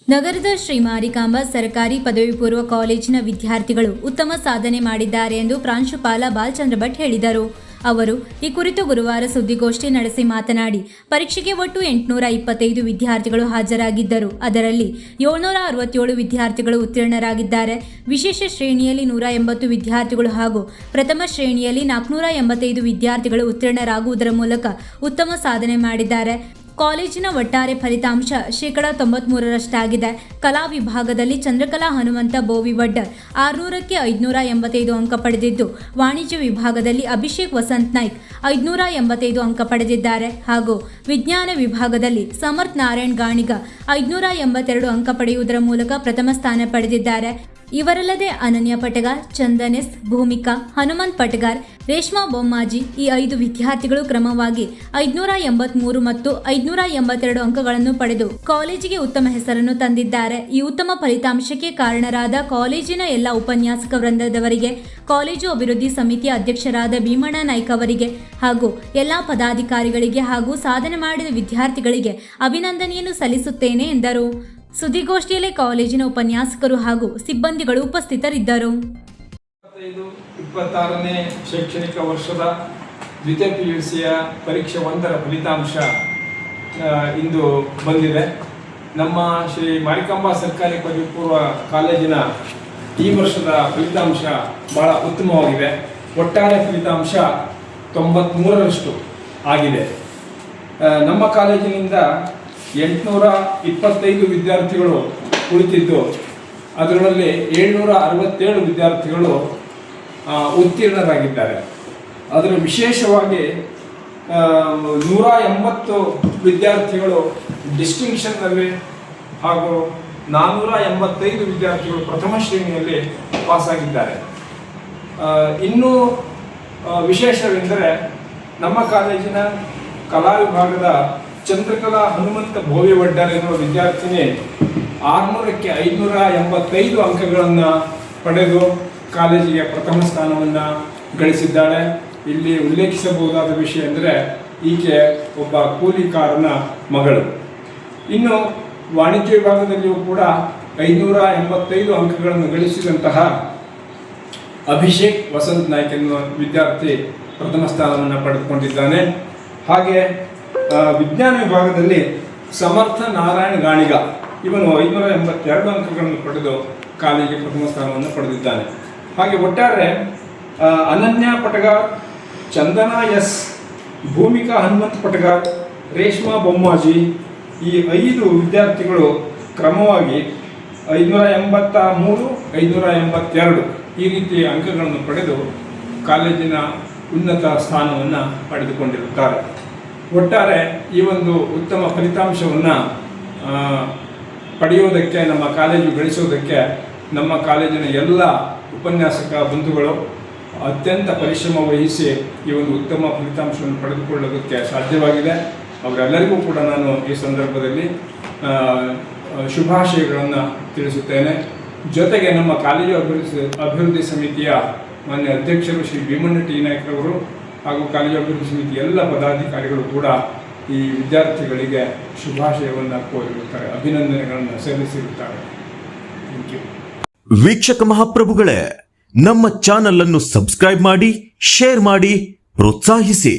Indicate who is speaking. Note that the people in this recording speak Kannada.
Speaker 1: ನಗರದ ಶ್ರೀ ಮಾರಿಕಾಂಬಾ ಸರ್ಕಾರಿ ಪದವಿ ಪೂರ್ವ ಕಾಲೇಜಿನ ವಿದ್ಯಾರ್ಥಿಗಳು ಉತ್ತಮ ಸಾಧನೆ ಮಾಡಿದ್ದಾರೆ ಎಂದು ಪ್ರಾಂಶುಪಾಲ ಬಾಲಚಂದ್ರ ಭಟ್ ಹೇಳಿದರು. ಅವರು ಈ ಕುರಿತು ಗುರುವಾರ ಸುದ್ದಿಗೋಷ್ಠಿ ನಡೆಸಿ ಮಾತನಾಡಿ, ಪರೀಕ್ಷೆಗೆ ಒಟ್ಟು 825 ವಿದ್ಯಾರ್ಥಿಗಳು ಹಾಜರಾಗಿದ್ದರು. ಅದರಲ್ಲಿ 767 ವಿದ್ಯಾರ್ಥಿಗಳು ಉತ್ತೀರ್ಣರಾಗಿದ್ದಾರೆ. ವಿಶೇಷ ಶ್ರೇಣಿಯಲ್ಲಿ 180 ವಿದ್ಯಾರ್ಥಿಗಳು ಹಾಗೂ ಪ್ರಥಮ ಶ್ರೇಣಿಯಲ್ಲಿ 485 ವಿದ್ಯಾರ್ಥಿಗಳು ಉತ್ತೀರ್ಣರಾಗುವುದರ ಮೂಲಕ ಉತ್ತಮ ಸಾಧನೆ ಮಾಡಿದ್ದಾರೆ. ಕಾಲೇಜಿನ ಒಟ್ಟಾರೆ ಫಲಿತಾಂಶ 93% ಕಲಾ ವಿಭಾಗದಲ್ಲಿ ಚಂದ್ರಕಲಾ ಹನುಮಂತ ಬೋವಿವಡ್ಡರ್ 600ಕ್ಕೆ 585 ಅಂಕ ಪಡೆದಿದ್ದು, ವಾಣಿಜ್ಯ ವಿಭಾಗದಲ್ಲಿ ಅಭಿಷೇಕ್ ವಸಂತ್ ನಾಯ್ಕ್ 585 ಅಂಕ ಪಡೆದಿದ್ದಾರೆ ಹಾಗೂ ವಿಜ್ಞಾನ ವಿಭಾಗದಲ್ಲಿ ಸಮರ್ಥ್ ನಾರಾಯಣ್ ಗಾಣಿಗ 582 ಅಂಕ ಪಡೆಯುವುದರ ಮೂಲಕ ಪ್ರಥಮ ಸ್ಥಾನ ಪಡೆದಿದ್ದಾರೆ. ಇವರಲ್ಲದೆ ಅನನ್ಯ ಪಟಗಾರ್, ಚಂದನ್ ಎಸ್, ಭೂಮಿಕಾ, ಹನುಮಂತ್ ಪಟಗಾರ್, ರೇಷ್ಮಾ ಬೊಮ್ಮಾಜಿ ಈ 5 ವಿದ್ಯಾರ್ಥಿಗಳು ಕ್ರಮವಾಗಿ 583 ಮತ್ತು 582 ಅಂಕಗಳನ್ನು ಪಡೆದು ಕಾಲೇಜಿಗೆ ಉತ್ತಮ ಹೆಸರನ್ನು ತಂದಿದ್ದಾರೆ. ಈ ಉತ್ತಮ ಫಲಿತಾಂಶಕ್ಕೆ ಕಾರಣರಾದ ಕಾಲೇಜಿನ ಎಲ್ಲ ಉಪನ್ಯಾಸಕ ವೃಂದದವರಿಗೆ, ಕಾಲೇಜು ಅಭಿವೃದ್ಧಿ ಸಮಿತಿಯ ಅಧ್ಯಕ್ಷರಾದ ಭೀಮಣ್ಣ ನಾಯ್ಕ ಅವರಿಗೆ ಹಾಗೂ ಎಲ್ಲ ಪದಾಧಿಕಾರಿಗಳಿಗೆ ಹಾಗೂ ಸಾಧನೆ ಮಾಡಿದ ವಿದ್ಯಾರ್ಥಿಗಳಿಗೆ ಅಭಿನಂದನೆಯನ್ನು ಸಲ್ಲಿಸುತ್ತೇನೆ ಎಂದರು. ಸುದ್ದಿಗೋಷ್ಠಿಯಲ್ಲಿ ಕಾಲೇಜಿನ ಉಪನ್ಯಾಸಕರು ಹಾಗೂ ಸಿಬ್ಬಂದಿಗಳು ಉಪಸ್ಥಿತರಿದ್ದರು.
Speaker 2: 26ನೇ ಶೈಕ್ಷಣಿಕ ವರ್ಷದ ದ್ವಿತೀಯ PUCಯ ಪರೀಕ್ಷೆ 1ರ ಫಲಿತಾಂಶ ಇಂದು ಬಂದಿದೆ. ನಮ್ಮ ಶ್ರೀ ಮಾರಿಕಾಂಬಾ ಸರ್ಕಾರಿ ಪದವಿ ಪೂರ್ವ ಕಾಲೇಜಿನ ಈ ವರ್ಷದ ಫಲಿತಾಂಶ ಬಹಳ ಉತ್ತಮವಾಗಿದೆ. ಒಟ್ಟಾರೆ ಫಲಿತಾಂಶ 93ರಷ್ಟು ಆಗಿದೆ. ನಮ್ಮ ಕಾಲೇಜಿನಿಂದ 825 ವಿದ್ಯಾರ್ಥಿಗಳು ಕುಳಿತಿದ್ದು, ಅದರಲ್ಲಿ 767 ವಿದ್ಯಾರ್ಥಿಗಳು ಉತ್ತೀರ್ಣರಾಗಿದ್ದಾರೆ. ಅದರ ವಿಶೇಷವಾಗಿ 180 ವಿದ್ಯಾರ್ಥಿಗಳು ಡಿಸ್ಟಿಂಕ್ಷನ್ನಲ್ಲಿ ಹಾಗೂ 485 ವಿದ್ಯಾರ್ಥಿಗಳು ಪ್ರಥಮ ಶ್ರೇಣಿಯಲ್ಲಿ ಪಾಸಾಗಿದ್ದಾರೆ. ಇನ್ನೂ ವಿಶೇಷವೆಂದರೆ ನಮ್ಮ ಕಾಲೇಜಿನ ಕಲಾ ವಿಭಾಗದ ಚಂದ್ರಕಲಾ ಹನುಮಂತ ಬೋವಿವಡ್ಡರ್ ಎನ್ನುವ ವಿದ್ಯಾರ್ಥಿನಿ 600ಕ್ಕೆ 585 ಅಂಕಗಳನ್ನು ಪಡೆದು ಕಾಲೇಜಿಗೆ ಪ್ರಥಮ ಸ್ಥಾನವನ್ನು ಗಳಿಸಿದ್ದಾಳೆ. ಇಲ್ಲಿ ಉಲ್ಲೇಖಿಸಬಹುದಾದ ವಿಷಯ ಅಂದರೆ ಈಕೆ ಒಬ್ಬ ಕೂಲಿಕಾರನ ಮಗಳು. ಇನ್ನು ವಾಣಿಜ್ಯ ವಿಭಾಗದಲ್ಲಿಯೂ ಕೂಡ 585 ಅಂಕಗಳನ್ನು ಗಳಿಸಿದಂತಹ ಅಭಿಷೇಕ್ ವಸಂತ್ ನಾಯ್ಕ್ ಎನ್ನುವ ವಿದ್ಯಾರ್ಥಿ ಪ್ರಥಮ ಸ್ಥಾನವನ್ನು ಪಡೆದುಕೊಂಡಿದ್ದಾನೆ. ಹಾಗೆ ವಿಜ್ಞಾನ ವಿಭಾಗದಲ್ಲಿ ಸಮರ್ಥ ನಾರಾಯಣ್ ಗಾಣಿಗ ಇವನು 582 ಅಂಕಗಳನ್ನು ಪಡೆದು ಕಾಲೇಜಿಗೆ ಪ್ರಥಮ ಸ್ಥಾನವನ್ನು ಪಡೆದಿದ್ದಾನೆ. ಹಾಗೆ ಒಟ್ಟಾರೆ ಅನನ್ಯ ಪಟಗಾರ್, ಚಂದನ ಎಸ್, ಭೂಮಿಕಾ ಹನುಮಂತ್ ಪಟಗಾರ್, ರೇಷ್ಮಾ ಬೊಮ್ಮಾಜಿ ಈ 5 ವಿದ್ಯಾರ್ಥಿಗಳು ಕ್ರಮವಾಗಿ 583, 582 ಈ ರೀತಿಯ ಅಂಕಗಳನ್ನು ಪಡೆದು ಕಾಲೇಜಿನ ಉನ್ನತ ಸ್ಥಾನವನ್ನು ಪಡೆದುಕೊಂಡಿರುತ್ತಾರೆ. ಒಟ್ಟಾರೆ ಈ ಒಂದು ಉತ್ತಮ ಫಲಿತಾಂಶವನ್ನು ಪಡೆಯುವುದಕ್ಕೆ, ನಮ್ಮ ಕಾಲೇಜು ಗಳಿಸುವುದಕ್ಕೆ ನಮ್ಮ ಕಾಲೇಜಿನ ಎಲ್ಲ ಉಪನ್ಯಾಸಕ ಬಂಧುಗಳು ಅತ್ಯಂತ ಪರಿಶ್ರಮ ವಹಿಸಿ ಈ ಒಂದು ಉತ್ತಮ ಫಲಿತಾಂಶವನ್ನು ಪಡೆದುಕೊಳ್ಳೋದಕ್ಕೆ ಸಾಧ್ಯವಾಗಿದೆ. ಅವರೆಲ್ಲರಿಗೂ ಕೂಡ ನಾನು ಈ ಸಂದರ್ಭದಲ್ಲಿ ಶುಭಾಶಯಗಳನ್ನು ತಿಳಿಸುತ್ತೇನೆ. ಜೊತೆಗೆ ನಮ್ಮ ಕಾಲೇಜು ಅಭಿವೃದ್ಧಿ ಸಮಿತಿಯ ಮಾನ್ಯ ಅಧ್ಯಕ್ಷರು ಶ್ರೀ ಭೀಮಣ್ಣ ಟಿ ನಾಯ್ಕರವರು ಹಾಗೂ ಕಾಲೇಜು ಅಭಿವೃದ್ಧಿ ಸಮಿತಿ ಎಲ್ಲ ಪದಾಧಿಕಾರಿಗಳು ಕೂಡ ಈ ವಿದ್ಯಾರ್ಥಿಗಳಿಗೆ ಶುಭಾಶಯವನ್ನು ಕೋರಿರುತ್ತಾರೆ, ಅಭಿನಂದನೆಗಳನ್ನು ಸಲ್ಲಿಸಿರುತ್ತಾರೆ. Thank you.
Speaker 3: ವೀಕ್ಷಕ ಮಹಾಪ್ರಭುಗಳೇ, ನಮ್ಮ ಚಾನಲ್ ಅನ್ನು ಸಬ್ಸ್ಕ್ರೈಬ್ ಮಾಡಿ, ಶೇರ್ ಮಾಡಿ, ಪ್ರೋತ್ಸಾಹಿಸಿ.